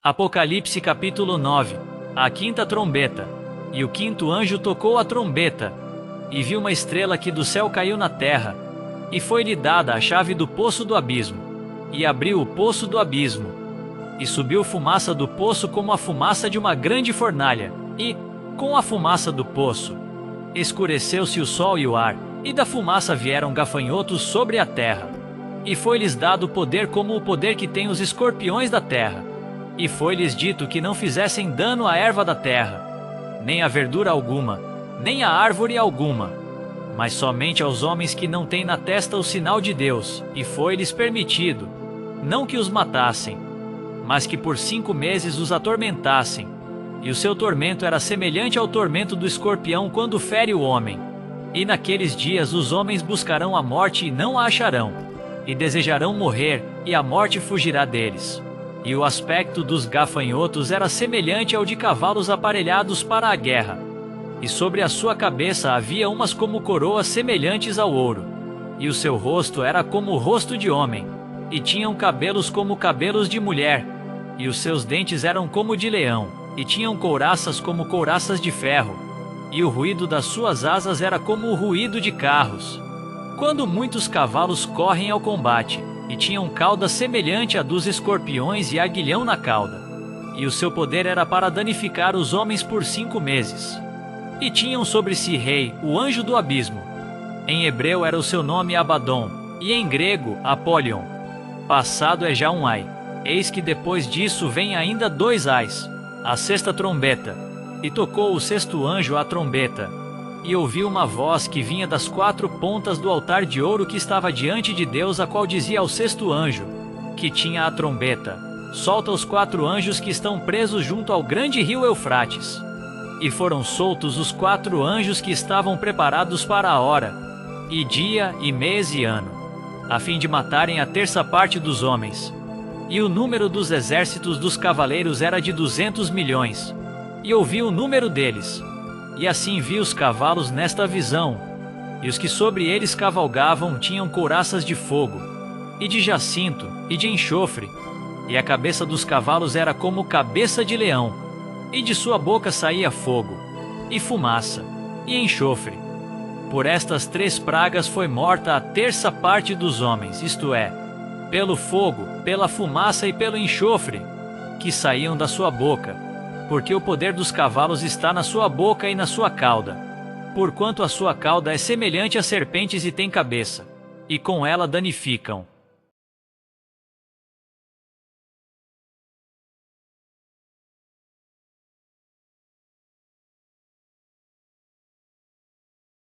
Apocalipse capítulo 9. A quinta trombeta. E o quinto anjo tocou a trombeta, e viu uma estrela que do céu caiu na terra, e foi-lhe dada a chave do poço do abismo, e abriu o poço do abismo, e subiu fumaça do poço como a fumaça de uma grande fornalha, e, com a fumaça do poço, escureceu-se o sol e o ar, e da fumaça vieram gafanhotos sobre a terra. E foi-lhes dado poder como o poder que tem os escorpiões da terra. E foi-lhes dito que não fizessem dano à erva da terra, nem a verdura alguma, nem a árvore alguma, mas somente aos homens que não têm na testa o sinal de Deus, e foi-lhes permitido, não que os matassem, mas que por 5 meses os atormentassem, e o seu tormento era semelhante ao tormento do escorpião quando fere o homem. E naqueles dias os homens buscarão a morte e não a acharão, e desejarão morrer, e a morte fugirá deles. E o aspecto dos gafanhotos era semelhante ao de cavalos aparelhados para a guerra. E sobre a sua cabeça havia umas como coroas semelhantes ao ouro. E o seu rosto era como o rosto de homem, e tinham cabelos como cabelos de mulher. E os seus dentes eram como de leão, e tinham couraças como couraças de ferro. E o ruído das suas asas era como o ruído de carros, quando muitos cavalos correm ao combate. E tinham cauda semelhante à dos escorpiões e aguilhão na cauda. E o seu poder era para danificar os homens por 5 meses. E tinham sobre si rei, o anjo do abismo. Em hebreu era o seu nome Abadom, e em grego Apolion. Passado é já um ai. Eis que depois disso vem ainda 2 ais. A sexta trombeta. E tocou o sexto anjo a trombeta. E ouvi uma voz que vinha das 4 pontas do altar de ouro que estava diante de Deus, a qual dizia ao sexto anjo, que tinha a trombeta: solta os 4 anjos que estão presos junto ao grande rio Eufrates. E foram soltos os 4 anjos que estavam preparados para a hora, e dia, e mês e ano, a fim de matarem a terça parte dos homens. E o número dos exércitos dos cavaleiros era de 200 milhões. E ouvi o número deles. E assim vi os cavalos nesta visão, e os que sobre eles cavalgavam tinham couraças de fogo, e de jacinto, e de enxofre, e a cabeça dos cavalos era como cabeça de leão, e de sua boca saía fogo, e fumaça, e enxofre. Por estas 3 pragas foi morta a terça parte dos homens, isto é, pelo fogo, pela fumaça e pelo enxofre, que saíam da sua boca. Porque o poder dos cavalos está na sua boca e na sua cauda, porquanto a sua cauda é semelhante a serpentes e tem cabeça, e com ela danificam.